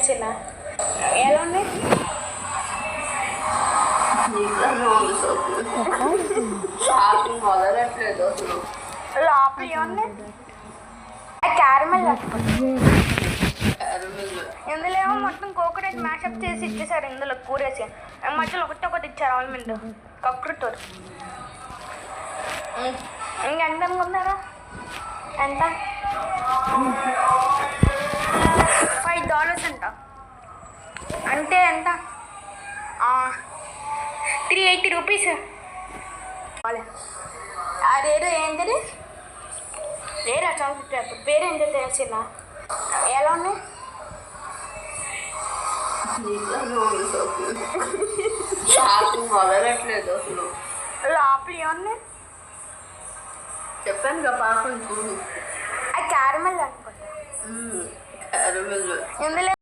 తెలిసిన ఎలా ఉన్నాయి మొదలట్లేదు అసలు లోపల ఏమున్నాయి క్యారమెల్ ఇందులో ఏమో మొత్తం కోకోనట్ మ్యాషప్ చేసి ఇచ్చేసారు ఇందులో కూరేసి మధ్యలో ఒకటి ఇచ్చారు ఆల్మండ్ కక్కుటూరు ఇంకెంత అనుకున్నారా ఎంత $5 అంట అంటే ఎంత 380 రూపీస్ అదేదో ఏంటది వేరే చాక్లెట్ పేపర్ పేరేంటో తెలిసిన ఎలా ఉన్నాయి మొదలట్లేదు అసలు లోపల ఏమున్నాయి చెప్పాను కదా పాపం చూడు అది క్యారమెల్ అనుకుంటా క్యారమెల్ ఇందులో